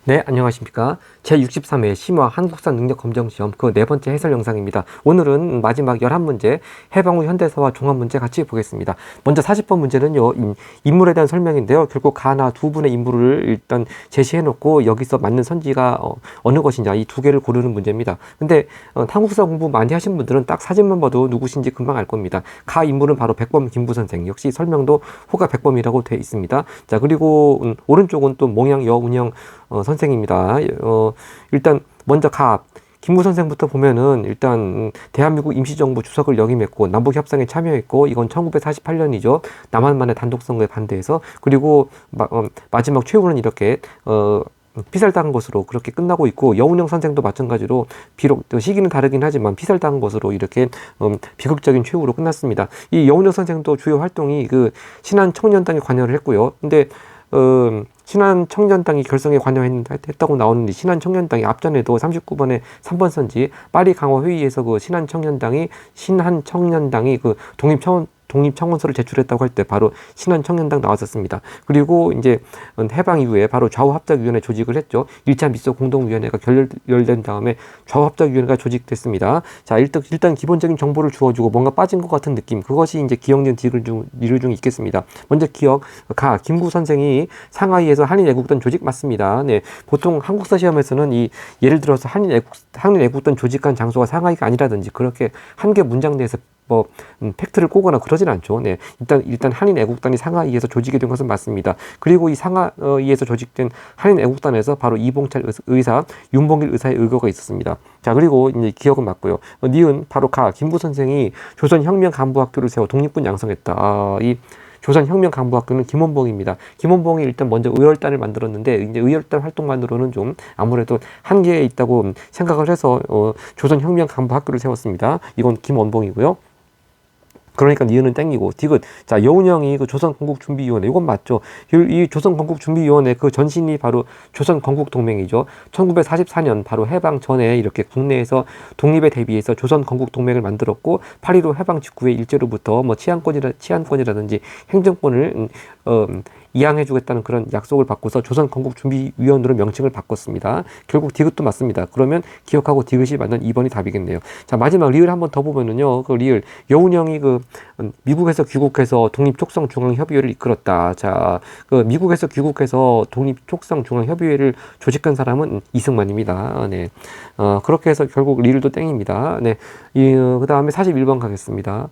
네, 안녕하십니까. 제63회 심화 한국사 능력검정시험 그 네 번째 해설 영상입니다. 오늘은 마지막 11문제 해방 후 현대사와 종합문제 같이 보겠습니다. 먼저 40번 문제는요, 인물에 대한 설명인데요. 결국 가나 두 분의 인물을 일단 제시해놓고 여기서 맞는 선지가 어느 것이냐 이 두 개를 고르는 문제입니다. 근데 한국사 공부 많이 하신 분들은 딱 사진만 봐도 누구신지 금방 알 겁니다. 가 인물은 바로 백범 김부 선생, 역시 설명도 호가 백범이라고 되어 있습니다. 자, 그리고 오른쪽은 또 몽양 여운영 선생입니다. 일단 먼저 김구 선생부터 보면은 일단 대한민국 임시정부 주석을 역임했고 남북협상에 참여했고 이건 1948년이죠. 남한만의 단독선거에 반대해서 그리고 마지막 최후는 이렇게 피살당한 것으로 그렇게 끝나고 있고 여운형 선생도 마찬가지로 비록 시기는 다르긴 하지만 피살당한 것으로 이렇게 비극적인 최후로 끝났습니다. 이 여운형 선생도 주요 활동이 그 신한청년단에 관여를 했고요. 근데 신한청년당이 결성에 관여했다고 나오는데 신한청년당이 앞전에도 39번에 3번 선지 파리 강화 회의에서 그 신한청년당이 그 독립청원서를 제출했다고 할 때 바로 신한청년당 나왔었습니다. 그리고 이제 해방 이후에 바로 좌우합작위원회 조직을 했죠. 1차 미소 공동위원회가 결렬된 다음에 좌우합작위원회가 조직됐습니다. 자, 일단 기본적인 정보를 주어주고 뭔가 빠진 것 같은 느낌. 그것이 이제 기억, 니은, 디귿 중 있겠습니다. 먼저 기억, 김구 선생이 상하이에서 한인애국단 조직 맞습니다. 네, 보통 한국사 시험에서는 예를 들어서 한인애국단 조직한 장소가 상하이가 아니라든지 그렇게 한 개 문장 내에서 팩트를 꼬거나 그러진 않죠. 네. 일단 한인애국단이 상하이에서 조직이 된 것은 맞습니다. 그리고 이 상하이에서 조직된 한인애국단에서 바로 이봉철 의사, 윤봉길 의사의 의거가 있었습니다. 자, 그리고 이제 기억은 맞고요. 니은 바로 김구 선생이 조선혁명간부학교를 세워 독립군 양성했다. 이 조선혁명간부학교는 김원봉입니다. 김원봉이 일단 먼저 의열단을 만들었는데 이제 의열단 활동만으로는 좀 아무래도 한계에 있다고 생각을 해서 조선혁명간부학교를 세웠습니다. 이건 김원봉이고요. 그러니까 니은은 땡기고 디귿. 자, 여운형이 그 조선건국준비위원회 이건 맞죠. 이 조선건국준비위원회 그 전신이 바로 조선건국동맹이죠. 1944년 바로 해방 전에 이렇게 국내에서 독립에 대비해서 조선건국동맹을 만들었고 8.15 해방 직후에 일제로부터 뭐 치안권이라든지 행정권을 이양해주겠다는 그런 약속을 받고서 조선건국준비위원회로 명칭을 바꿨습니다. 결국 디귿도 맞습니다. 그러면 기억하고 디귿이 맞는 2번이 답이겠네요. 자, 마지막 리을 한번 더 보면은요. 그 리을 여운형이 미국에서 귀국해서 독립촉성중앙협의회를 이끌었다. 자, 미국에서 귀국해서 독립촉성중앙협의회를 조직한 사람은 이승만입니다. 네. 그렇게 해서 결국 리을도 땡입니다. 네. 그 다음에 41번 가겠습니다.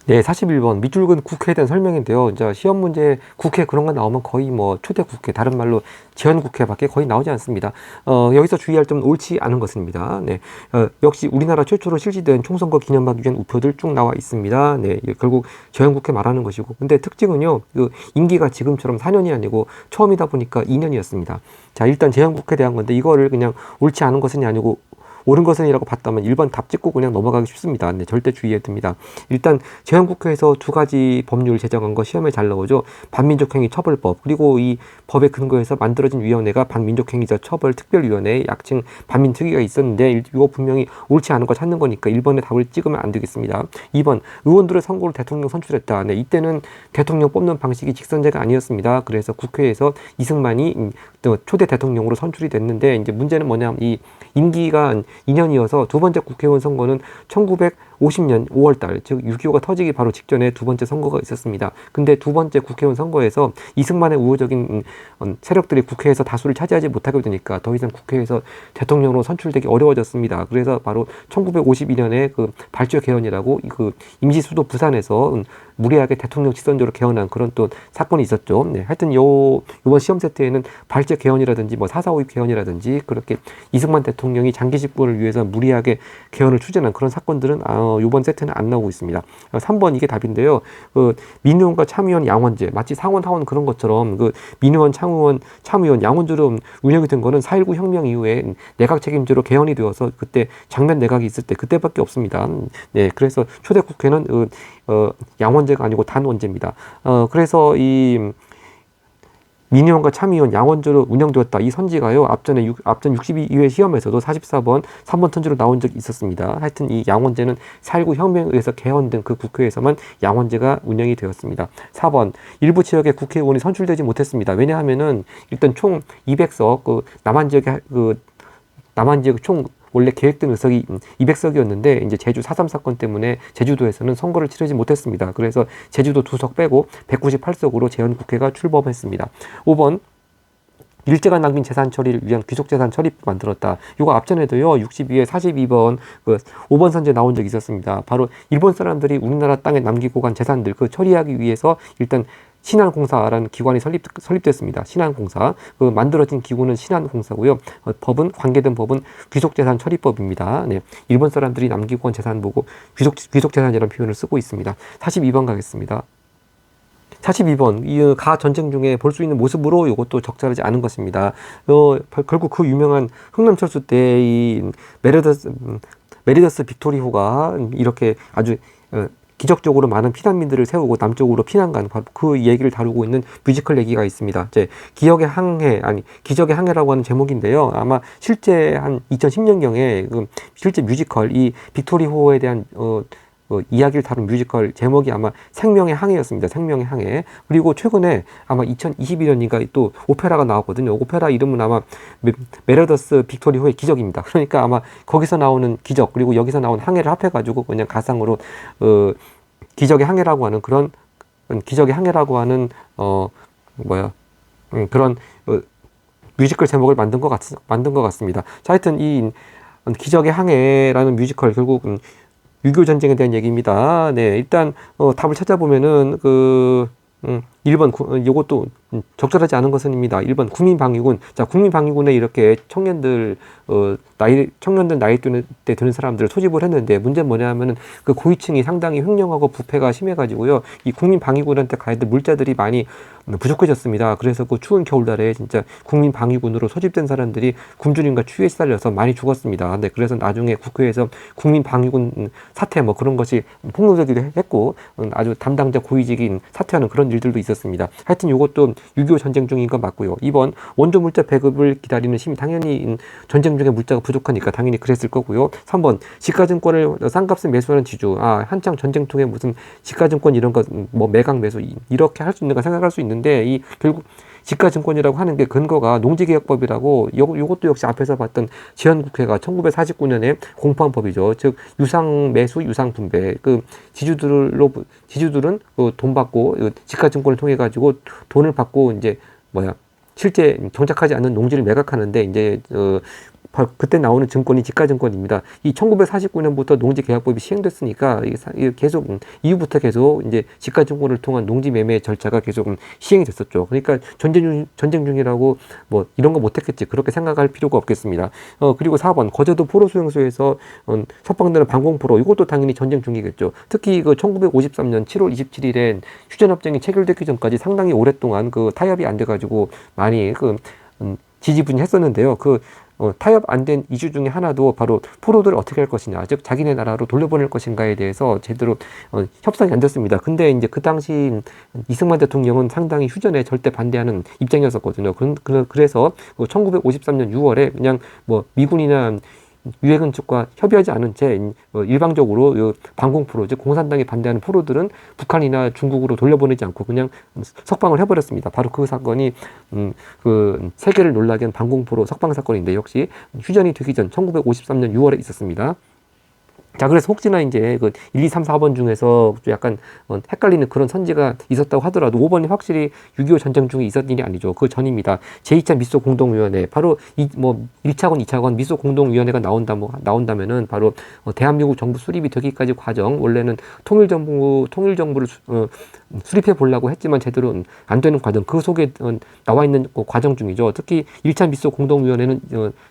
네, 41번 밑줄근 국회에 대한 설명인데요. 이제 시험 문제 국회 그런 거 나오면 거의 뭐 초대 국회, 다른 말로 제한 국회밖에 거의 나오지 않습니다. 여기서 주의할 점은 옳지 않은 것입니다. 네, 역시 우리나라 최초로 실시된 총선거 기념하기 위한 우표들 쭉 나와 있습니다. 네, 결국 제한 국회 말하는 것이고, 근데 특징은요, 그 임기가 지금처럼 4년이 아니고 처음이다 보니까 2년이었습니다. 자, 일단 제한 국회에 대한 건데 이거를 그냥 옳지 않은 것은 아니고 옳은 것은이라고 봤다면 1번 답 찍고 그냥 넘어가기 쉽습니다. 네, 절대 주의해야 됩니다. 일단 제헌국회에서 두 가지 법률 제정한 거 시험에 잘 나오죠. 반민족행위 처벌법, 그리고 이 법에 근거해서 만들어진 위원회가 반민족행위자 처벌특별위원회, 약칭 반민특위가 있었는데 이거 분명히 옳지 않은 거 찾는 거니까 1번에 답을 찍으면 안 되겠습니다. 2번 의원들의 선거로 대통령 선출했다. 네, 이때는 대통령 뽑는 방식이 직선제가 아니었습니다. 그래서 국회에서 이승만이 초대 대통령으로 선출이 됐는데 이제 문제는 뭐냐면 이 임기가 2년이어서 두 번째 국회의원 선거는 1950년 5월달, 즉 6.25가 터지기 바로 직전에 두 번째 선거가 있었습니다. 근데 두 번째 국회의원 선거에서 이승만의 우호적인 세력들이 국회에서 다수를 차지하지 못하게 되니까 더 이상 국회에서 대통령으로 선출되기 어려워졌습니다. 그래서 바로 1952년에 그 발제 개헌이라고 그 임시수도 부산에서 무리하게 대통령 직선제로 개헌한 그런 또 사건이 있었죠. 네, 하여튼 이번 시험 세트에는 발제 개헌이라든지 뭐 4.4 5.2 개헌이라든지 그렇게 이승만 대통령이 장기 집권을 위해서 무리하게 개헌을 추진한 그런 사건들은 이번 세트는 안 나오고 있습니다. 3번 이게 답인데요. 민의원과 참의원 양원제, 마치 상원 하원 그런 것처럼 그 민의원 참의원 양원제로 운영이 된 거는 4.19 혁명 이후에 내각 책임제로 개헌이 되어서 그때 장면 내각이 있을 때 그때밖에 없습니다. 네, 그래서 초대 국회는 양원제가 아니고 단원제입니다. 그래서 이 민의원과 참의원 양원제로 운영되었다. 이 선지가요, 앞전 62회 시험에서도 44번 3번 선지로 나온 적이 있었습니다. 하여튼 이 양원제는 4.19 혁명에 의해서 개헌된 그 국회에서만 양원제가 운영이 되었습니다. 4번 일부 지역에 국회의원이 선출되지 못했습니다. 왜냐하면은 일단 총 200석 남한 지역 총 원래 계획된 의석이 200석이었는데 이제 제주 4.3 사건 때문에 제주도에서는 선거를 치르지 못했습니다. 그래서 제주도 2석 빼고 198석으로 재헌국회가 출범했습니다. 5번 일제가 남긴 재산 처리를 위한 귀속재산 처리법 만들었다. 이거 앞전에도요 62회 42번 5번 선제 나온 적이 있었습니다. 바로 일본 사람들이 우리나라 땅에 남기고 간 재산들 처리하기 위해서 일단 신한공사라는 기관이 설립됐습니다. 신한공사. 만들어진 기구는 신한공사고요. 관계된 법은 귀속재산 처리법입니다. 네. 일본 사람들이 남기고 온 재산 보고 귀속재산이라는 표현을 쓰고 있습니다. 42번 가겠습니다. 42번, 이 가 전쟁 중에 볼 수 있는 모습으로 이것도 적절하지 않은 것입니다. 결국 그 유명한 흥남철수 때 이 메리더스 빅토리호가 이렇게 아주 기적적으로 많은 피난민들을 세우고 남쪽으로 피난 간 그 얘기를 다루고 있는 뮤지컬 얘기가 있습니다. 이제 기적의 항해라고 하는 제목인데요. 아마 실제 한 2010년경에 실제 뮤지컬 이 빅토리호에 대한 이야기를 다룬 뮤지컬 제목이 아마 생명의 항해였습니다. 생명의 항해. 그리고 최근에 아마 2021년인가 또 오페라가 나왔거든요. 오페라 이름은 아마 메르더스 빅토리호의 기적입니다. 그러니까 아마 거기서 나오는 기적 그리고 여기서 나온 항해를 합해가지고 그냥 가상으로 기적의 항해라고 하는 그런 그런 뮤지컬 제목을 만든 것 같습니다. 자, 하여튼 이 기적의 항해라는 뮤지컬 결국 6.25 전쟁에 대한 얘기입니다. 네, 일단 답을 찾아보면은 1번 요것도 적절하지 않은 것은입니다. 1번 국민방위군. 자, 국민방위군에 이렇게 청년들 나이 때 드는 사람들을 소집을 했는데 문제는 뭐냐면은 그 고위층이 상당히 횡령하고 부패가 심해가지고요. 이 국민방위군한테 가야 될 물자들이 많이 부족해졌습니다. 그래서 그 추운 겨울날에 진짜 국민방위군으로 소집된 사람들이 굶주림과 추위에 시달려서 많이 죽었습니다. 네, 그래서 나중에 국회에서 국민방위군 사퇴 그런 것이 폭로되기도 했고 아주 담당자 고위직인 사퇴하는 그런 일들도 있었습니다. 하여튼 이것도 6.25 전쟁 중인 건 맞고요. 2번 원조 물자 배급을 기다리는 시민 당연히 전쟁 중에 물자가 부족하니까 당연히 그랬을 거고요. 3번 시가증권을 싼값에 매수하는 지주. 한창 전쟁 통에 무슨 시가증권 이런 거 매각 매수 이렇게 할 수 있는가 생각할 수 있는데 결국 시가증권이라고 하는 게 근거가 농지개혁법이라고 요것도 역시 앞에서 봤던 재헌국회가 1949년에 공포한 법이죠. 즉 유상매수 유상분배 지주들은 돈 받고 시가증권을 통해 가지고 돈을 받고 이제 실제 정착하지 않는 농지를 매각하는데 이제 그때 나오는 증권이 지가증권입니다. 이 1949년부터 농지계약법이 시행됐으니까 이게 계속 이후부터 계속 이제 지가증권을 통한 농지 매매 절차가 계속 시행이 됐었죠. 그러니까 전쟁 중이라고 이런 거 못했겠지 그렇게 생각할 필요가 없겠습니다. 그리고 4번 거제도 포로 수용소에서 석방되는 방공포로 이것도 당연히 전쟁 중이겠죠. 특히 1953년 7월 27일에 휴전협정이 체결되기 전까지 상당히 오랫동안 타협이 안 돼가지고 많이 지지분이했었는데요. 타협 안 된 이슈 중에 하나도 바로 포로들을 어떻게 할 것이냐, 즉 자기네 나라로 돌려보낼 것인가에 대해서 제대로 협상이 안 됐습니다. 근데 이제 그 당시 이승만 대통령은 상당히 휴전에 절대 반대하는 입장이었었거든요. 그래서 1953년 6월에 그냥 미군이나 유해군 측과 협의하지 않은 채 일방적으로 반공포로, 즉 공산당이 반대하는 포로들은 북한이나 중국으로 돌려보내지 않고 그냥 석방을 해버렸습니다. 바로 그 사건이 세계를 놀라게 한 반공포로 석방 사건인데 역시 휴전이 되기 전 1953년 6월에 있었습니다. 자, 그래서 혹시나 이제 1, 2, 3, 4번 중에서 약간 헷갈리는 그런 선지가 있었다고 하더라도 5번이 확실히 6.25 전쟁 중에 있었던 일이 아니죠. 그 전입니다. 제2차 미소 공동위원회. 바로 1차건, 2차건 미소 공동위원회가 나온다면은 바로 대한민국 정부 수립이 되기까지 과정, 원래는 통일정부를 수립해 보려고 했지만 제대로 안 되는 과정, 그 속에 나와 있는 과정 중이죠. 특히 1차 미소 공동위원회는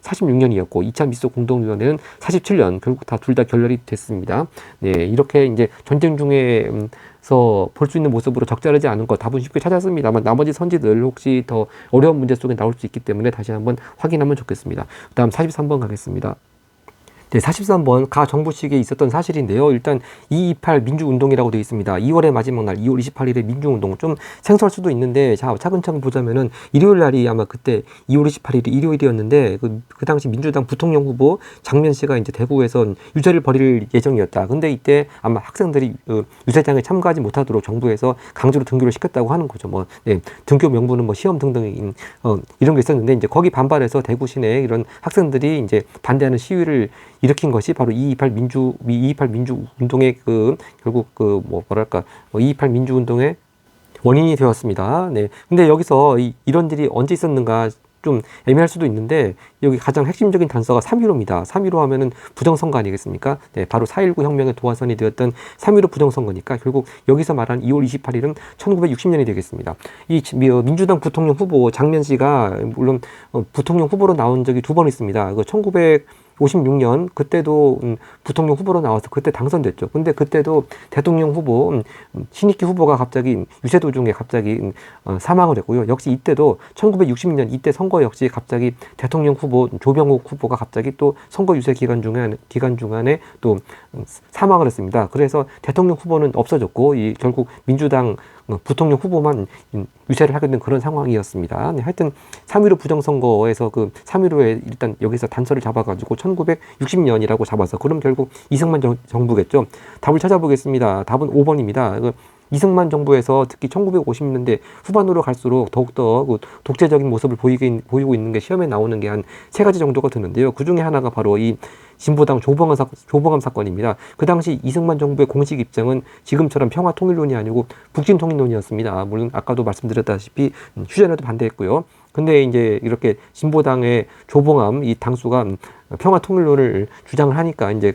46년이었고 2차 미소 공동위원회는 47년, 결국 둘 다 결렬이 됐습니다. 네, 이렇게 이제 전쟁 중에서 볼 수 있는 모습으로 적절하지 않은 것 답은 쉽게 찾았습니다만 나머지 선지들 혹시 더 어려운 문제 속에 나올 수 있기 때문에 다시 한번 확인하면 좋겠습니다. 다음 43번 가겠습니다. 네, 43번 가 정부식에 있었던 사실인데요. 일단 228 민주운동이라고 되어 있습니다. 2월의 마지막 날 2월 28일에 민주운동, 좀 생소할 수도 있는데 자 차근차근 보자면은 일요일 날이 아마 그때 2월 28일이 일요일이었는데 그 당시 민주당 부통령 후보 장면 씨가 이제 대구에서 유세를 벌일 예정이었다. 근데 이때 아마 학생들이 유세장에 참가하지 못하도록 정부에서 강제로 등교를 시켰다고 하는 거죠. 뭐 네, 등교 명부는 뭐 시험 등등 이런 게 있었는데 이제 거기 반발해서 대구 시내 이런 학생들이 이제 반대하는 시위를 일으킨 것이 바로 228 민주 운동의 결국 뭐랄까 228 민주 운동의 원인이 되었습니다. 네. 근데 여기서 이런 일이 언제 있었는가 좀 애매할 수도 있는데 여기 가장 핵심적인 단서가 3.15입니다. 3.15 하면은 부정선거 아니겠습니까? 네, 바로 4.19 혁명의 도화선이 되었던 3.15 부정선거니까 결국 여기서 말한 2월 28일은 1960년이 되겠습니다. 이 민주당 부통령 후보 장면 씨가 물론 부통령 후보로 나온 적이 두 번 있습니다. 1956년 그때도 부통령 후보로 나와서 그때 당선됐죠. 근데 그때도 대통령 후보 신익기 후보가 갑자기 유세 도중에 갑자기 사망을 했고요. 역시 이때도 1960년 이때 선거 역시 갑자기 대통령 후보 조병옥 후보가 갑자기 또 선거 유세 기간 중간에 또 사망을 했습니다. 그래서 대통령 후보는 없어졌고 결국 민주당 부통령 후보만 유세를 하게 된 그런 상황이었습니다. 네, 하여튼 3.15 부정선거에서 3.15에 일단 여기서 단서를 잡아가지고 1960년이라고 잡아서 그럼 결국 이승만 정부겠죠. 답을 찾아보겠습니다. 답은 5번입니다. 이승만 정부에서 특히 1950년대 후반으로 갈수록 더욱더 독재적인 모습을 보이고 있는 게 시험에 나오는 게 한 세 가지 정도가 드는데요. 그 중에 하나가 바로 이 진보당 조봉암 사건입니다. 그 당시 이승만 정부의 공식 입장은 지금처럼 평화통일론이 아니고 북진통일론이었습니다. 물론 아까도 말씀드렸다시피 휴전에도 반대했고요. 근데 이제 이렇게 진보당의 조봉암 이 당수가 평화통일론을 주장을 하니까 이제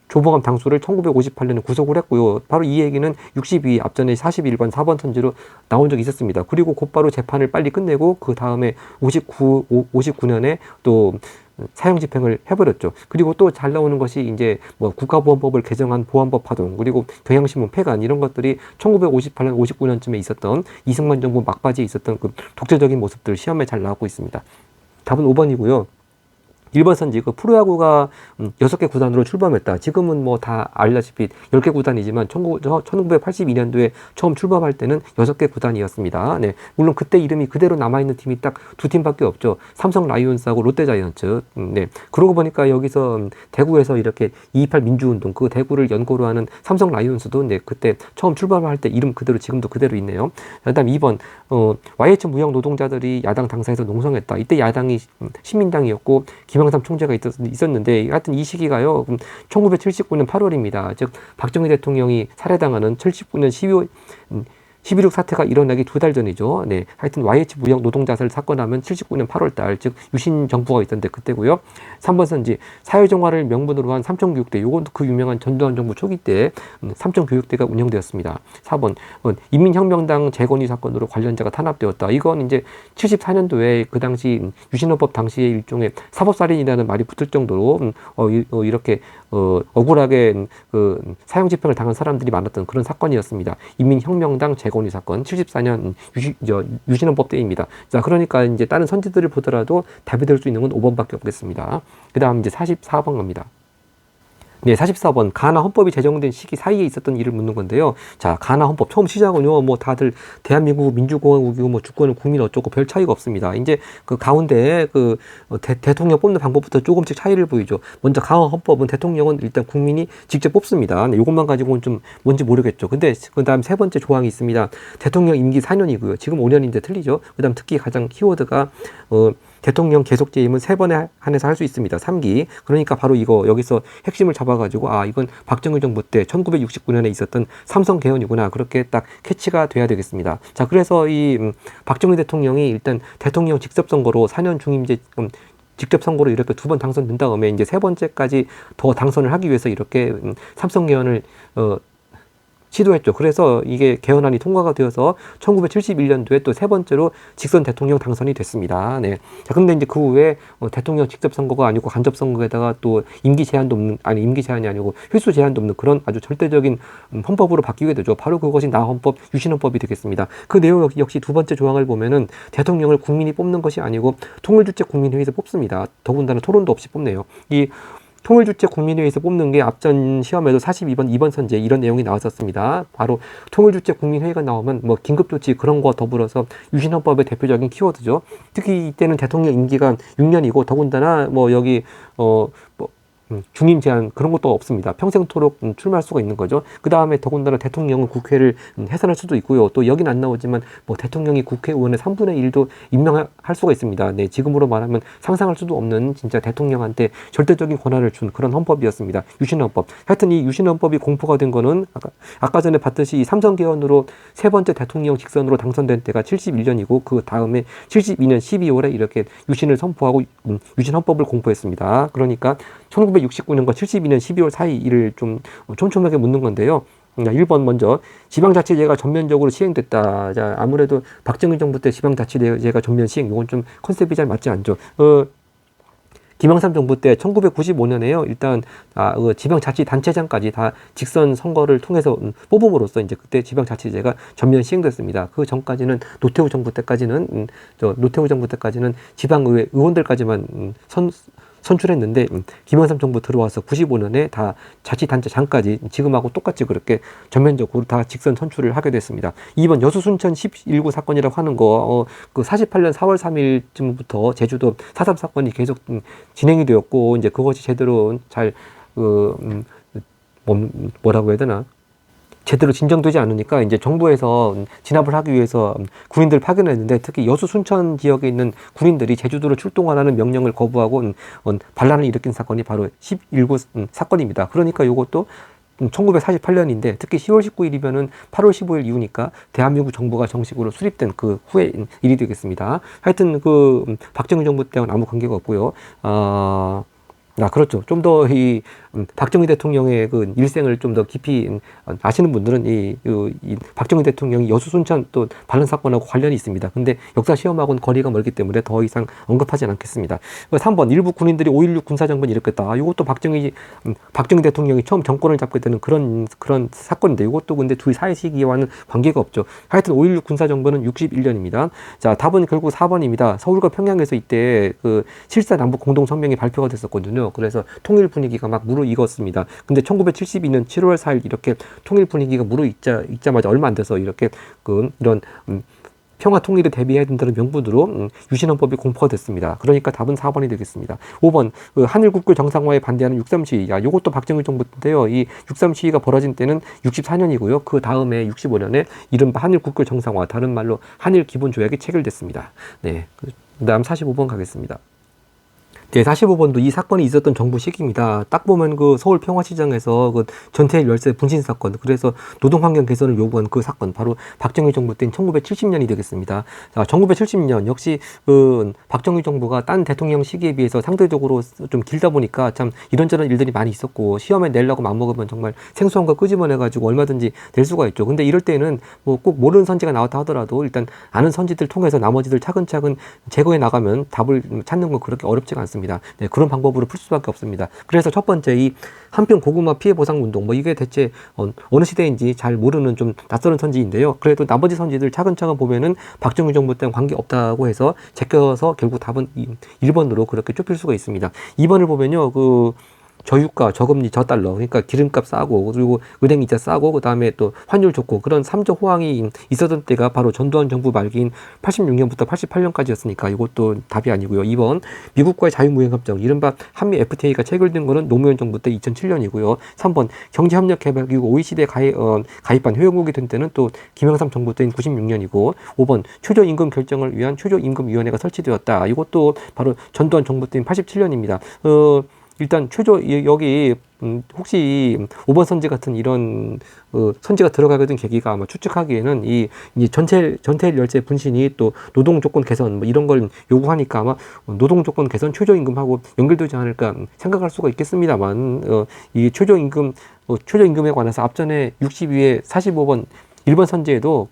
조봉암 당수를 1958년에 구속을 했고요. 바로 이 얘기는 62 앞전에 41번 4번 선지로 나온 적이 있었습니다. 그리고 곧바로 재판을 빨리 끝내고 그 다음에 59년에 또 사형 집행을 해버렸죠. 그리고 또 잘 나오는 것이 이제 뭐 국가보안법을 개정한 보안법 파동, 그리고 경향신문 폐간 이런 것들이 1958년, 59년쯤에 있었던 이승만 정부 막바지에 있었던 독재적인 모습들 시험에 잘 나오고 있습니다. 답은 5번이고요. 1번 선지 프로야구가 6개 구단으로 출범했다. 지금은 뭐 다 알다시피 10개 구단이지만 1982년도에 처음 출범할 때는 6개 구단이었습니다. 네. 물론 그때 이름이 그대로 남아있는 팀이 딱 두 팀밖에 없죠. 삼성 라이온스하고 롯데 자이언츠. 네. 그러고 보니까 여기서 대구에서 이렇게 228 민주운동 대구를 연고로 하는 삼성 라이온스도 네, 그때 처음 출범할 때 이름 그대로 지금도 그대로 있네요. 그다음 2번 YH 무역 노동자들이 야당 당사에서 농성했다. 이때 야당이 신민당이었고 김영삼 총재가 있었는데 하여튼 이 시기가요 1979년 8월입니다. 즉 박정희 대통령이 살해당하는 79년 12.6 사태가 일어나기 2달 전이죠. 네, 하여튼 YH 무역 노동자살 사건 하면 79년 8월달, 즉 유신 정부가 있던데 그때고요. 3번 선지 사회정화를 명분으로 한 삼청교육대, 요건 그 유명한 전두환 정부 초기 때 삼청교육대가 운영되었습니다. 4번 인민혁명당 재건이 사건으로 관련자가 탄압되었다. 이건 이제 74년도에 그 당시 유신헌법 당시에 일종의 사법살인이라는 말이 붙을 정도로 이렇게 억울하게 사형 집행을 당한 사람들이 많았던 그런 사건이었습니다. 인민혁명당 재건이 사건 74년 유신헌법 때입니다. 자, 그러니까 이제 다른 선지들을 보더라도 답이 될 수 있는 건 5번밖에 없겠습니다. 그 다음 이제 44번 갑니다. 네, 44번 가나 헌법이 제정된 시기 사이에 있었던 일을 묻는 건데요. 자, 가나 헌법 처음 시작은요, 뭐 다들 대한민국 민주공화국이고 뭐 주권은 국민 어쩌고 별 차이가 없습니다. 이제 그 가운데 대통령 뽑는 방법부터 조금씩 차이를 보이죠. 먼저 가나 헌법은 대통령은 일단 국민이 직접 뽑습니다. 네, 이것만 가지고는 좀 뭔지 모르겠죠. 근데 그다음 세 번째 조항이 있습니다. 대통령 임기 4년이고요. 지금 5년인데 틀리죠. 그다음 특히 가장 키워드가 대통령 계속 재임은 3번에 한해서 할 수 있습니다. 3기. 그러니까 바로 이거 여기서 핵심을 잡아가지고 이건 박정희 정부 때 1969년에 있었던 삼성 개헌이구나. 그렇게 딱 캐치가 돼야 되겠습니다. 자, 그래서 이 박정희 대통령이 일단 대통령 직접 선거로 4년 중임제 직접 선거로 이렇게 2번 당선된 다음에 이제 3번째까지 더 당선을 하기 위해서 이렇게 삼성 개헌을 시도했죠. 그래서 이게 개헌안이 통과가 되어서 1971년도에 또 세 번째로 직선 대통령 당선이 됐습니다. 네. 자, 근데 이제 그 후에 대통령 직접 선거가 아니고 간접 선거에다가 또 임기 제한도 없는, 아니 임기 제한이 아니고 필수 제한도 없는 그런 아주 절대적인 헌법으로 바뀌게 되죠. 바로 그것이 나헌법, 유신헌법이 되겠습니다. 그 내용 역시 두 번째 조항을 보면은 대통령을 국민이 뽑는 것이 아니고 통일주체 국민회의에서 뽑습니다. 더군다나 토론도 없이 뽑네요. 이 통일주체 국민회의에서 뽑는 게 앞전 시험에도 42번 2번 선제 이런 내용이 나왔었습니다. 바로 통일주체 국민회의가 나오면 뭐 긴급조치 그런 거와 더불어서 유신헌법의 대표적인 키워드죠. 특히 이때는 대통령 임기가 6년이고 더군다나 뭐 여기 중임 제한 그런 것도 없습니다. 평생토록 출마할 수가 있는 거죠. 그 다음에 더군다나 대통령은 국회를 해산할 수도 있고요. 또 여긴 안 나오지만 뭐 대통령이 국회의원의 3분의 1도 임명할 수가 있습니다. 네, 지금으로 말하면 상상할 수도 없는 진짜 대통령한테 절대적인 권한을 준 그런 헌법이었습니다. 유신헌법. 하여튼 이 유신헌법이 공포가 된 거는 아까 전에 봤듯이 이 삼선 개헌으로 세 번째 대통령 직선으로 당선된 때가 71년이고 그 다음에 72년 12월에 이렇게 유신을 선포하고 유신헌법을 공포했습니다. 그러니까 1969년과 72년 12월 사이를 좀 촘촘하게 묻는 건데요. 1번 먼저 지방자치제가 전면적으로 시행됐다. 자, 아무래도 박정희 정부 때 지방자치제가 전면 시행, 이건 좀 컨셉이 잘 맞지 않죠. 김영삼 정부 때 1995년에요. 일단 지방자치단체장까지 다 직선 선거를 통해서 뽑음으로써 이제 그때 지방자치제가 전면 시행됐습니다. 그 전까지는 노태우 정부 때까지는 지방의회 의원들까지만 선출했는데 김영삼 정부 들어와서 95년에 다 자치단체장까지 지금하고 똑같이 그렇게 전면적으로 다 직선 선출을 하게 됐습니다. 2번 여수 순천 11구 사건이라고 하는 거 그 48년 4월 3일쯤부터 제주도 4.3 사건이 계속 진행이 되었고 이제 그것이 제대로 잘 뭐라고 해야 되나? 제대로 진정되지 않으니까 이제 정부에서 진압을 하기 위해서 군인들 파견했는데 특히 여수 순천 지역에 있는 군인들이 제주도로 출동하라는 명령을 거부하고 반란을 일으킨 사건이 바로 11구 사건입니다. 그러니까 이것도 1948년인데 특히 10월 19일이면은 8월 15일 이후니까 대한민국 정부가 정식으로 수립된 그 후에 일이 되겠습니다. 하여튼 그 박정희 정부 때와는 아무 관계가 없고요. 그렇죠. 좀 더 이 박정희 대통령의 그 일생을 좀 더 깊이 아시는 분들은 이 박정희 대통령이 여수 순천 또 반란 사건하고 관련이 있습니다. 근데 역사 시험하고는 거리가 멀기 때문에 더 이상 언급하지는 않겠습니다. 3번 일부 군인들이 5.16 군사정변을 일으켰다. 이것도 박정희 대통령이 처음 정권을 잡게 되는 그런 사건인데 이것도 근데 둘 사회 시기와는 관계가 없죠. 하여튼 5.16 군사정변은 61년입니다. 자, 답은 결국 4번입니다. 서울과 평양에서 이때 그 7.4 남북 공동성명이 발표가 됐었거든요. 그래서 통일 분위기가 막 무르익었습니다. 근데 1972년 7월 4일 이렇게 통일 분위기가 무르익자마자 얼마 안 돼서 이렇게 이런 평화 통일에 대비해야 된다는 명분으로 유신헌법이 공포가 됐습니다. 그러니까 답은 4번이 되겠습니다. 5번 한일 국교 정상화에 반대하는 6.3 시위. 이것도 박정희 정부 때인데요. 이 6.3 시위가 벌어진 때는 64년이고요. 그 다음에 65년에 이른바 한일 국교 정상화, 다른 말로 한일 기본 조약이 체결됐습니다. 네, 그다음 45번 가겠습니다. 네, 45번도 이 사건이 있었던 정부 시기입니다. 딱 보면 그 서울 평화시장에서 그 전태일 열세 분신 사건, 그래서 노동환경 개선을 요구한 그 사건, 바로 박정희 정부 때인 1970년이 되겠습니다. 자, 1970년 역시 그 박정희 정부가 딴 대통령 시기에 비해서 상대적으로 좀 길다 보니까 참 이런저런 일들이 많이 있었고 시험에 내려고 맘먹으면 정말 생소한 거 끄집어내가지고 얼마든지 낼 수가 있죠. 근데 이럴 때는 뭐 꼭 모르는 선지가 나왔다 하더라도 일단 아는 선지들 통해서 나머지들 차근차근 제거해 나가면 답을 찾는 건 그렇게 어렵지가 않습니다. 네, 그런 방법으로 풀 수밖에 없습니다. 그래서 첫 번째 이 한평 고구마 피해 보상 운동, 뭐 이게 대체 어느 시대인지 잘 모르는 좀 낯설은 선지인데요. 그래도 나머지 선지들 차근차근 보면은 박정희 정부 때는 관계 없다고 해서 제껴서 결국 답은 1번으로 그렇게 좁힐 수가 있습니다. 2번을 보면요, 저유가, 저금리, 저달러, 그러니까 기름값 싸고, 그리고 은행 이자 싸고, 그 다음에 또 환율 좋고, 그런 3조 호황이 있었던 때가 바로 전두환 정부 말기인 86년부터 88년까지였으니까 이것도 답이 아니고요. 2번, 미국과의 자유무역협정, 이른바 한미 FTA가 체결된 거는 노무현 정부 때 2007년이고요. 3번, 경제협력개발기구 OECD에 가입한 회원국이 된 때는 또 김영삼 정부 때인 96년이고, 5번, 최저임금 결정을 위한 최저임금위원회가 설치되었다. 이것도 바로 전두환 정부 때인 87년입니다. 일단 여기 혹시 5번 선지 같은 이런 선지가 들어가게 된 계기가 아마 추측하기에는 이 전체 열세 분신이 또 노동 조건 개선 뭐 이런 걸 요구하니까 아마 노동 조건 개선 최저임금하고 연결되지 않을까 생각할 수가 있겠습니다만 이 최저임금에 관해서 앞전에 62회 45번 1번 선지에도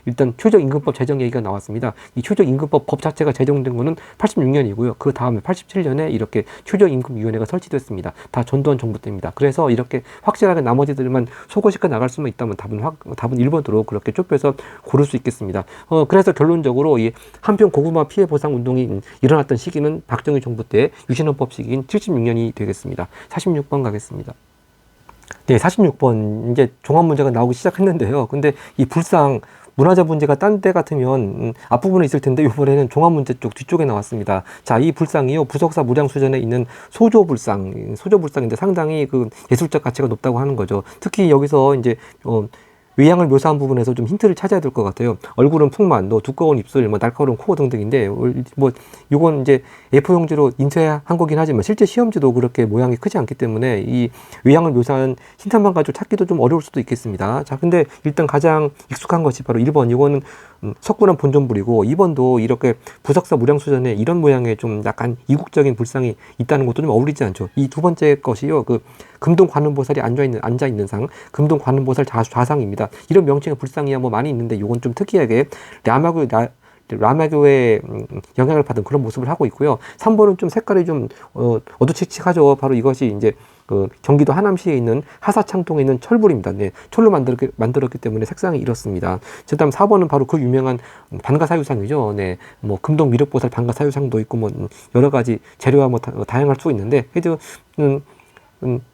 일단 최저임금법 제정 얘기가 나왔습니다. 이 최저임금법 법 자체가 제정된 거는 86년이고요. 그 다음에 87년에 이렇게 최저임금위원회가 설치됐습니다. 다 전두환 정부 때입니다. 그래서 이렇게 확실하게 나머지들만 소거시켜 나갈 수만 있다면 답은 1번으로 그렇게 좁혀서 고를 수 있겠습니다. 그래서 결론적으로 이 한평 고구마 피해 보상 운동이 일어났던 시기는 박정희 정부 때 유신헌법 시기인 76년이 되겠습니다. 46번 가겠습니다. 네, 46번 이제 종합 문제가 나오기 시작했는데요. 근데 이 불상 문화재 문제가 딴 데 같으면 앞부분에 있을 텐데 이번에는 종합 문제 쪽 뒤쪽에 나왔습니다. 자, 이 불상이요 부석사 무량수전에 있는 소조불상인데 상당히 예술적 가치가 높다고 하는 거죠. 특히 여기서 이제 외양을 묘사한 부분에서 좀 힌트를 찾아야 될 것 같아요. 얼굴은 풍만, 두꺼운 입술, 날카로운 코 등등인데, 이건 이제 A4 용지로 인쇄한 거긴 하지만 실제 시험지도 그렇게 모양이 크지 않기 때문에 이 외양을 묘사한 힌트만 가지고 찾기도 좀 어려울 수도 있겠습니다. 자, 근데 일단 가장 익숙한 것이 바로 1번. 이거는 석굴암 본전불이고 2번도 이렇게 부석사 무량수전에 이런 모양의 좀 약간 이국적인 불상이 있다는 것도 좀 어울리지 않죠. 이 두 번째 것이요. 금동 관음보살이 앉아 있는 상, 금동 관음보살 좌상입니다. 이런 명칭의 불상이야 많이 있는데 이건 좀 특이하게 라마교의 영향을 받은 그런 모습을 하고 있고요. 3번은 좀 색깔이 좀 어두칙칙하죠. 바로 이것이 이제 경기도 하남시에 있는 하사창동에 있는 철불입니다. 네, 철로 만들었기 때문에 색상이 이렇습니다. 그다음 4번은 바로 그 유명한 반가사유상이죠. 네, 금동 미륵보살 반가사유상도 있고 여러 가지 재료와 다양할 수 있는데 그래도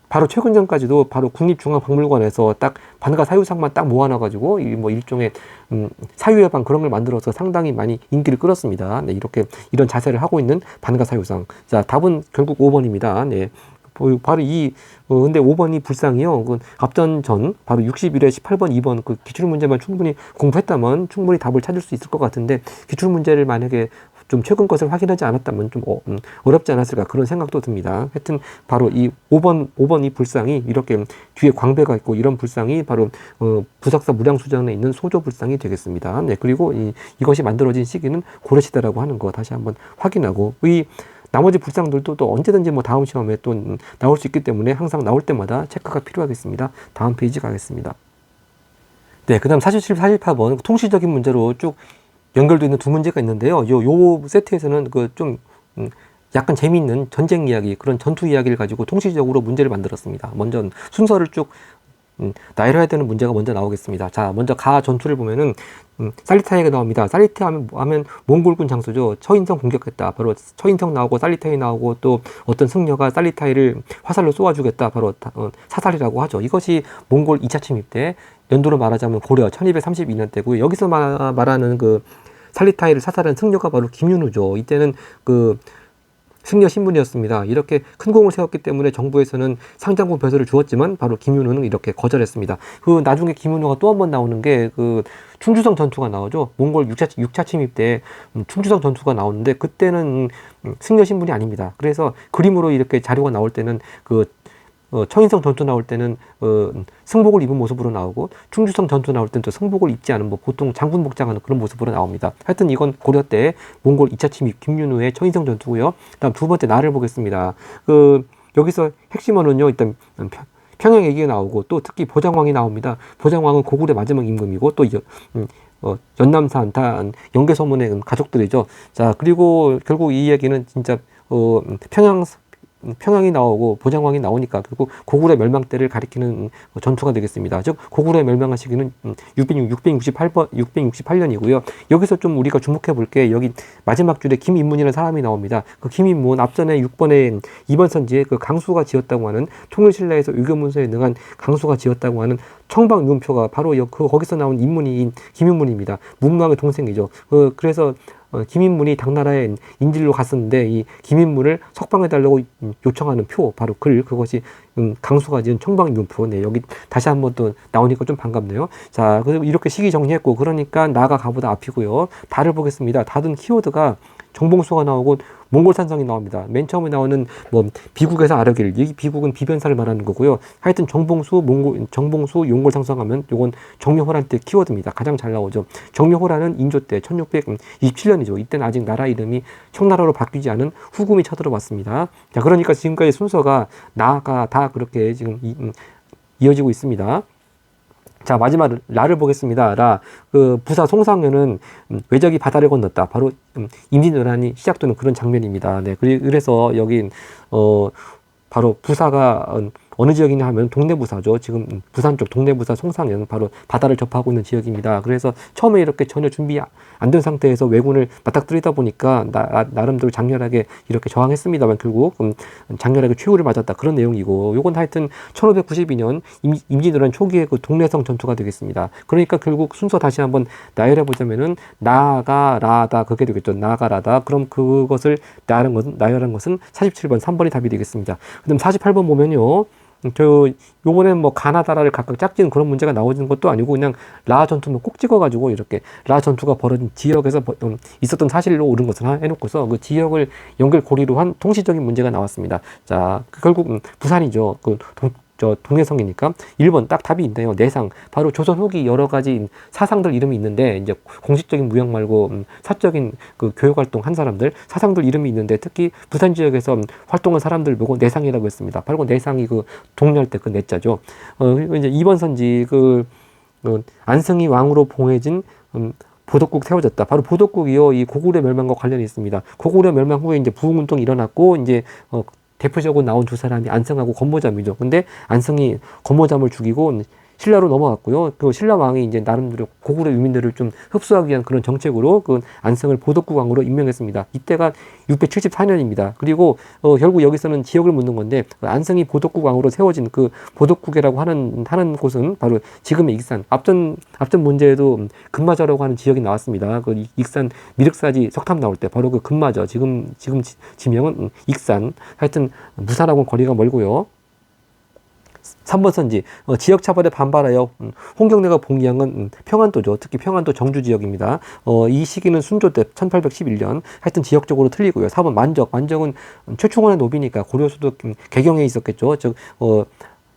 바로 최근 전까지도 바로 국립중앙박물관에서 딱 반가사유상만 딱 모아놔가지고 일종의 사유예방 그런 걸 만들어서 상당히 많이 인기를 끌었습니다. 네, 이런 자세를 하고 있는 반가사유상. 자, 답은 결국 5번입니다. 네. 바로 근데 5번이 불상이요. 앞전 바로 61회 18번 2번 기출문제만 충분히 공부했다면 충분히 답을 찾을 수 있을 것 같은데 기출문제를 만약에 좀 최근 것을 확인하지 않았다면 좀 어렵지 않았을까 그런 생각도 듭니다. 하여튼 바로 이 5번 이 불상이 이렇게 뒤에 광배가 있고 이런 불상이 바로 부석사 무량수전에 있는 소조 불상이 되겠습니다. 네, 그리고 이것이 만들어진 시기는 고려시대라고 하는 거 다시 한번 확인하고 나머지 불상들도 또 언제든지 다음 시험에 또 나올 수 있기 때문에 항상 나올 때마다 체크가 필요하겠습니다. 다음 페이지 가겠습니다. 네, 그 다음 47, 48번 통시적인 문제로 쭉 연결되어 있는 두 문제가 있는데요. 요 세트에서는 좀 약간 재미있는 전쟁 이야기, 그런 전투 이야기를 가지고 통시적으로 문제를 만들었습니다. 먼저 순서를 쭉 나열해야 되는 문제가 먼저 나오겠습니다. 자, 먼저 가 전투를 보면은 살리타이가 나옵니다. 살리타이 하면 몽골군 장수죠. 처인성 공격했다. 바로 처인성 나오고 살리타이 나오고 또 어떤 승려가 살리타이를 화살로 쏘아주겠다. 바로 사살이라고 하죠. 이것이 몽골 2차 침입 때 연도로 말하자면 고려 1232년 때고요. 여기서 말하는 살리타이를 사살한 승려가 바로 김윤우죠. 이때는 승려 신분이었습니다. 이렇게 큰 공을 세웠기 때문에 정부에서는 상장군 벼슬을 주었지만 바로 김윤우는 이렇게 거절했습니다. 나중에 김윤우가 또 한 번 나오는 게 충주성 전투가 나오죠. 몽골 6차 침입 때 충주성 전투가 나오는데 그때는 승려 신분이 아닙니다. 그래서 그림으로 이렇게 자료가 나올 때는 처인성 전투 나올 때는 승복을 입은 모습으로 나오고 충주성 전투 나올 때는 또 승복을 입지 않은 보통 장군 복장하는 그런 모습으로 나옵니다. 하여튼 이건 고려 때 몽골 2차 침입 김윤우의 처인성 전투고요. 다음 두 번째 나를 보겠습니다. 여기서 핵심어는요. 일단 평양 얘기가 나오고 또 특히 보장왕이 나옵니다. 보장왕은 고구려 마지막 임금이고 또 연남산 다 영계소문의 가족들이죠. 자, 그리고 결국 이 얘기는 진짜 평양이 나오고 보장왕이 나오니까 결국 고구려 멸망 때를 가리키는 전투가 되겠습니다. 즉 고구려 멸망한 시기는 668년이고요. 여기서 좀 우리가 주목해 볼 게 여기 마지막 줄에 김인문이라는 사람이 나옵니다. 김인문 앞전에 6번에 2번 선지에 강수가 지었다고 하는 통일신라에서 의교문서에 능한 강수가 지었다고 하는 청방윤표가 바로 거기서 나온 인문이 김인문입니다. 문무왕의 동생이죠. 그래서 김인문이 당나라에 인질로 갔었는데 이 김인문을 석방해달라고 요청하는 표, 바로 그것이 강수가 지은 청방윤표. 네, 여기 다시 한번 또 나오니까 좀 반갑네요. 자, 이렇게 시기 정리했고 그러니까 나가 가보다 앞이고요. 다를 보겠습니다. 다든 키워드가 정봉수가 나오고 몽골산성이 나옵니다. 맨 처음에 나오는 뭐 비국에서 아르길, 이 비국은 비변사를 말하는 거고요. 하여튼 정봉수, 용골상성하면 요건 정묘호란 때 키워드입니다. 가장 잘 나오죠. 정묘호란은 인조 때 1627년이죠. 이때는 아직 나라 이름이 청나라로 바뀌지 않은 후금이 쳐들어왔습니다. 자, 그러니까 지금까지 순서가 나가 다 그렇게 지금 이어지고 있습니다. 자, 마지막 라를 보겠습니다. 라, 부사 송상현은 외적이 바다를 건넜다. 바로 임진왜란이 시작되는 그런 장면입니다. 네, 그래서 여기 바로 부사가 어느 지역이냐 하면 동래부사죠. 지금 부산 쪽 동래부사 송상현 바로 바다를 접하고 있는 지역입니다. 그래서 처음에 이렇게 전혀 준비 안 된 상태에서 왜군을 맞닥뜨리다 보니까 나름대로 장렬하게 이렇게 저항했습니다만 결국 장렬하게 최후를 맞았다. 그런 내용이고, 요건 하여튼 1592년 임진왜란 초기의 그 동래성 전투가 되겠습니다. 그러니까 결국 순서 다시 한번 나열해 보자면은 나가라다 그게 되겠죠. 나가라다. 그럼 그것을 나열한 것은 47번 3번이 답이 되겠습니다. 그다음 48번 보면요. 요번엔 뭐 가나다라를 각각 짝지는 그런 문제가 나오는 것도 아니고 그냥 라 전투만 꼭 찍어가지고 이렇게 라 전투가 벌어진 지역에서 있었던 사실로 옳은 것을 해놓고서 그 지역을 연결고리로 한 통시적인 문제가 나왔습니다. 자, 결국 부산이죠. 동해성이니까 1번 딱 답이 있네요. 내상. 바로 조선 후기 여러 가지 사상들 이름이 있는데, 이제 공식적인 무역 말고 사적인 그 교육 활동 한 사람들, 사상들 이름이 있는데, 특히 부산 지역에서 활동한 사람들 보고 내상이라고 했습니다. 바로 내상이 그 동료할 때 그 내자죠. 이제 2번 선지 안승이 왕으로 봉해진 보덕국 세워졌다. 바로 보덕국이요. 이 고구려 멸망과 관련이 있습니다. 고구려 멸망 후에 이제 부흥운동이 일어났고, 이제 대표적으로 나온 두 사람이 안승하고 건모잠이죠. 근데 안승이 건모잠을 죽이고 신라로 넘어갔고요. 그 신라 왕이 이제 나름대로 고구려 유민들을 좀 흡수하기 위한 그런 정책으로 그 안승을 보덕국 왕으로 임명했습니다. 이때가 674년입니다. 그리고 결국 여기서는 지역을 묻는 건데, 안승이 보덕국 왕으로 세워진 그 보덕국이라고 하는 곳은 바로 지금의 익산. 앞전 문제에도 금마저라고 하는 지역이 나왔습니다. 그 익산 미륵사지 석탑 나올 때 바로 그 금마저. 지금 지명은 익산. 하여튼 무산하고는 거리가 멀고요. 3번 선지, 지역 차별에 반발하여 홍경래가 봉기한 건 평안도죠. 특히 평안도 정주 지역입니다. 이 시기는 순조 때 1811년. 하여튼 지역적으로 틀리고요. 4번 만적은 최충원의 노비니까 고려수도 개경에 있었겠죠. 즉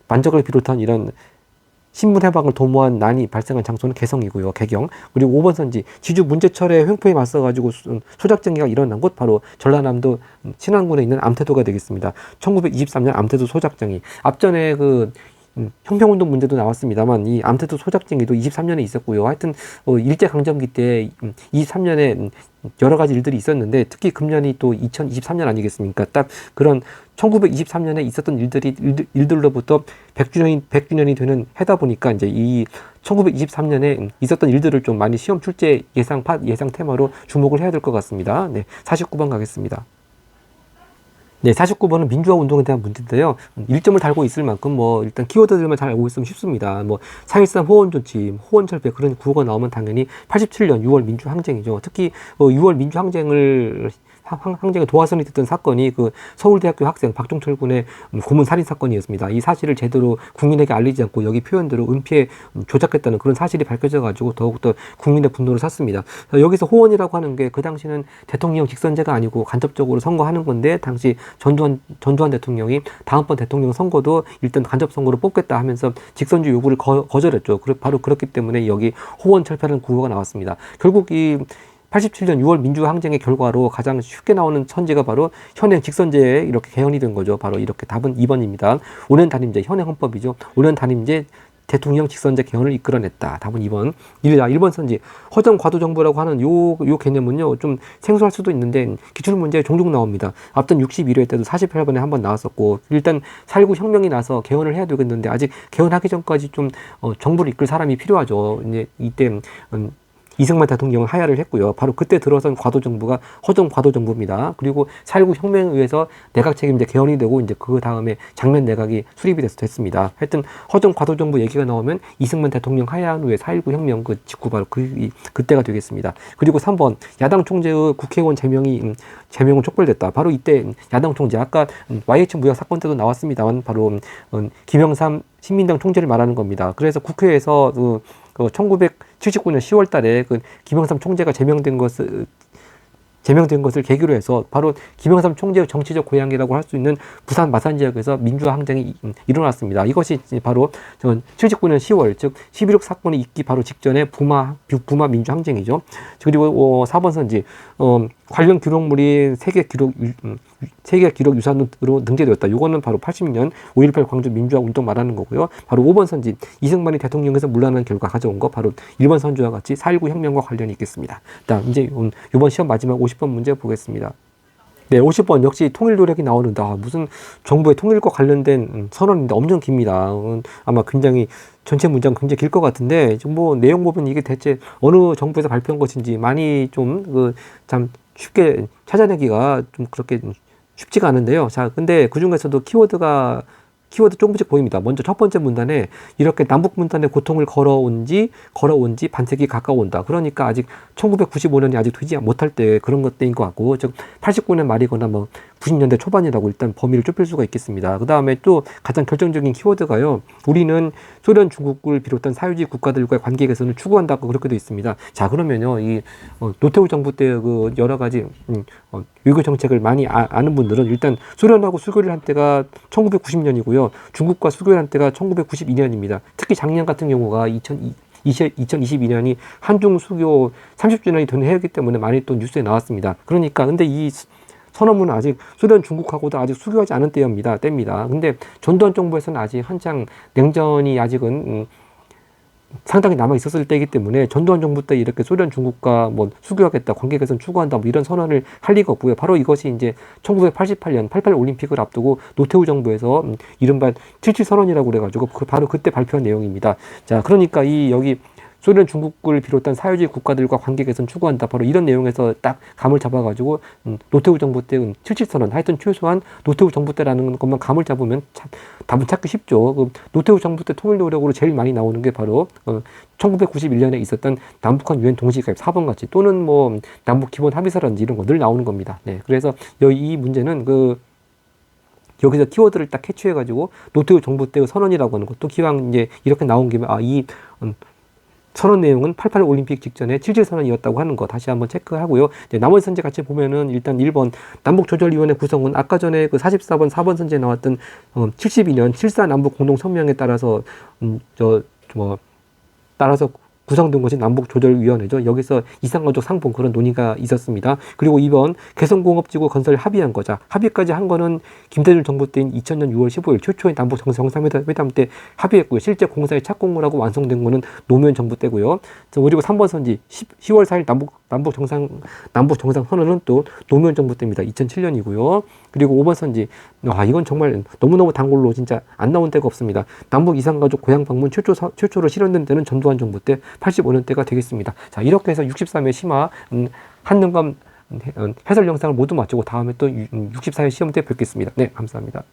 만적을 비롯한 이런 신분해방을 도모한 난이 발생한 장소는 개성이고요. 개경. 그리고 5번 선지, 지주 문제철의 횡포에 맞서가지고 소작쟁이가 일어난 곳, 바로 전라남도 신안군에 있는 암태도가 되겠습니다. 1923년 암태도 소작쟁이. 앞전에 형평운동 문제도 나왔습니다만 이 암태도 소작쟁이도 23년에 있었고요. 하여튼 일제강점기 때 23년에 여러 가지 일들이 있었는데, 특히 금년이 또 2023년 아니겠습니까? 딱 그런 1923년에 있었던 일들로부터 100주년이 되는 해다 보니까 이제 이 1923년에 있었던 일들을 좀 많이 시험 출제 예상 테마로 주목을 해야 될 것 같습니다. 네, 49번 가겠습니다. 네, 49번은 민주화 운동에 대한 문제인데요. 1점을 달고 있을 만큼 일단 키워드들만 잘 알고 있으면 쉽습니다. 4.13 호원조치, 호원철폐 그런 구호가 나오면 당연히 87년 6월 민주항쟁이죠. 특히 6월 민주항쟁에 도화선이 됐던 사건이 그 서울대학교 학생 박종철 군의 고문 살인 사건이었습니다. 이 사실을 제대로 국민에게 알리지 않고 여기 표현대로 은폐 조작했다는 그런 사실이 밝혀져 가지고 더욱더 국민의 분노를 샀습니다. 여기서 호원이라고 하는 게 그 당시는 대통령 직선제가 아니고 간접적으로 선거하는 건데, 당시 전두환 대통령이 다음번 대통령 선거도 일단 간접 선거로 뽑겠다 하면서 직선제 요구를 거절했죠. 바로 그렇기 때문에 여기 호원철폐라는 구호가 나왔습니다. 결국 이 87년 6월 민주항쟁의 결과로 가장 쉽게 나오는 선지가 바로 현행 직선제에 이렇게 개헌이 된 거죠. 바로 이렇게 답은 2번입니다. 5년 단임제, 현행 헌법이죠. 5년 단임제 대통령 직선제 개헌을 이끌어냈다. 답은 2번. 1번 선지, 허정 과도정부라고 하는 요 개념은요, 좀 생소할 수도 있는데 기출문제에 종종 나옵니다. 앞전 61회 때도 48번에 한번 나왔었고, 일단 4.19 혁명이 나서 개헌을 해야 되겠는데 아직 개헌하기 전까지 좀 정부를 이끌 사람이 필요하죠. 이제 이때 이승만 대통령은 하야를 했고요. 바로 그때 들어선 과도정부가 허정 과도정부입니다. 그리고 4.19 혁명에 의해서 내각 책임제 개헌이 되고 이제 그 다음에 장면 내각이 수립이 됐습니다. 하여튼 허정 과도정부 얘기가 나오면 이승만 대통령 하야한 후에 4.19 혁명 그 직후 바로 그때가 되겠습니다. 그리고 3번, 야당 총재의 국회의원 제명은 촉발됐다. 바로 이때 야당 총재, 아까 YH 무역 사건 때도 나왔습니다만 바로 김영삼 신민당 총재를 말하는 겁니다. 그래서 국회에서 1979년 10월 달에 김영삼 총재가 제명된 것을 제명된 것을 계기로 해서 바로 김영삼 총재의 정치적 고향이라고 할 수 있는 부산 마산 지역에서 민주화 항쟁이 일어났습니다. 이것이 바로 79년 10월, 즉 11.6 사건이 있기 바로 직전에 부마 민주화 항쟁이죠. 그리고 4번 선지 관련 기록물이 세계 기록 유산으로 등재되었다. 이거는 바로 80년 5.18 광주 민주화 운동 말하는 거고요. 바로 5번 선지 이승만이 대통령에서 물러나는 결과 가져온 거 바로 1번 선지와 같이 4.19 혁명과 관련이 있겠습니다. 이제 이번 시험 마지막 50번 문제 보겠습니다. 네, 50번 역시 통일 노력이 나오는데 무슨 정부의 통일과 관련된 선언인데 엄청 깁니다. 아마 굉장히 전체 문장 굉장히 길 것 같은데 뭐 내용 보면 이게 대체 어느 정부에서 발표한 것인지 많이 좀 참 쉽게 찾아내기가 좀 그렇게 쉽지가 않은데요. 자, 근데 그 중에서도 키워드 조금씩 보입니다. 먼저 첫 번째 문단에 이렇게 남북 분단의 고통을 걸어온 지 반세기 가까워온다. 그러니까 아직 1995년이 아직 되지 못할 때 그런 것 때인 것 같고, 즉 89년 말이거나 뭐 90년대 초반이라고 일단 범위를 좁힐 수가 있겠습니다. 그 다음에 또 가장 결정적인 키워드가요. 우리는 소련, 중국을 비롯한 사회주의 국가들과의 관계 개선을 추구한다고 그렇게 되어 있습니다. 자, 그러면요, 이 노태우 정부 때 그 여러 가지 외교 정책을 많이 아는 분들은 일단 소련하고 수교를 한 때가 1990년이고요. 중국과 수교를 한 때가 1992년입니다. 특히 작년 같은 경우가 2022년이 한중 수교 30주년이 된 해이기 때문에 많이 또 뉴스에 나왔습니다. 그러니까 근데 이 선언문은 아직 소련, 중국하고도 아직 수교하지 않은 때입니다. 근데 전두환 정부에서는 아직 한창 냉전이 아직은 상당히 남아 있었을 때이기 때문에 전두환 정부 때 이렇게 소련, 중국과 뭐 수교하겠다, 관계 개선 추구한다, 뭐 이런 선언을 할 리가 없고요. 바로 이것이 이제 1988년 88 올림픽을 앞두고 노태우 정부에서 이른바 77 선언이라고 그래가지고 바로 그때 발표한 내용입니다. 자, 그러니까 여기 소련, 중국을 비롯한 사회주의 국가들과 관계 개선 추구한다. 바로 이런 내용에서 딱 감을 잡아가지고 노태우 정부 때 77선언, 하여튼 최소한 노태우 정부 때라는 것만 감을 잡으면 답은 찾기 쉽죠. 노태우 정부 때 통일 노력으로 제일 많이 나오는 게 바로 1991년에 있었던 남북한 유엔 동시가입 4번 같이 또는 뭐 남북 기본 합의서라든지 이런 거 늘 나오는 겁니다. 네, 그래서 이 문제는 여기서 키워드를 딱 캐치해가지고 노태우 정부 때의 선언이라고 하는 것도 기왕 이제 이렇게 나온 김에 선언 내용은 88 올림픽 직전에 77 선언이었다고 하는 거 다시 한번 체크하고요. 나머지 선제 같이 보면은 일단 1번 남북조절위원회 구성은 아까 전에 그 44번 4번 선제에 나왔던 72년 7.4 남북 공동성명에 따라서 따라서 구성된 것이 남북조절위원회죠. 여기서 이산가족 상봉 그런 논의가 있었습니다. 그리고 2번 개성공업지구 건설 합의한 거자. 합의까지 한 거는 김대중 정부 때인 2000년 6월 15일 최초의 남북 정상회담 때 합의했고요. 실제 공사에 착공을 하고 완성된 거는 노무현 정부 때고요. 그리고 3번 선지 10월 4일 남북 정상 선언은 또 노무현 정부 때입니다. 2007년이고요. 그리고 5번 선지 이건 정말 너무너무 단골로 진짜 안 나온 때가 없습니다. 남북 이산가족 고향 방문 최초로 실현된 때는 전두환 정부 때 85년 때가 되겠습니다. 자, 이렇게 해서 63회 심화 한능감 해설 영상을 모두 마치고 다음에 또 64회 시험 때 뵙겠습니다. 네, 감사합니다.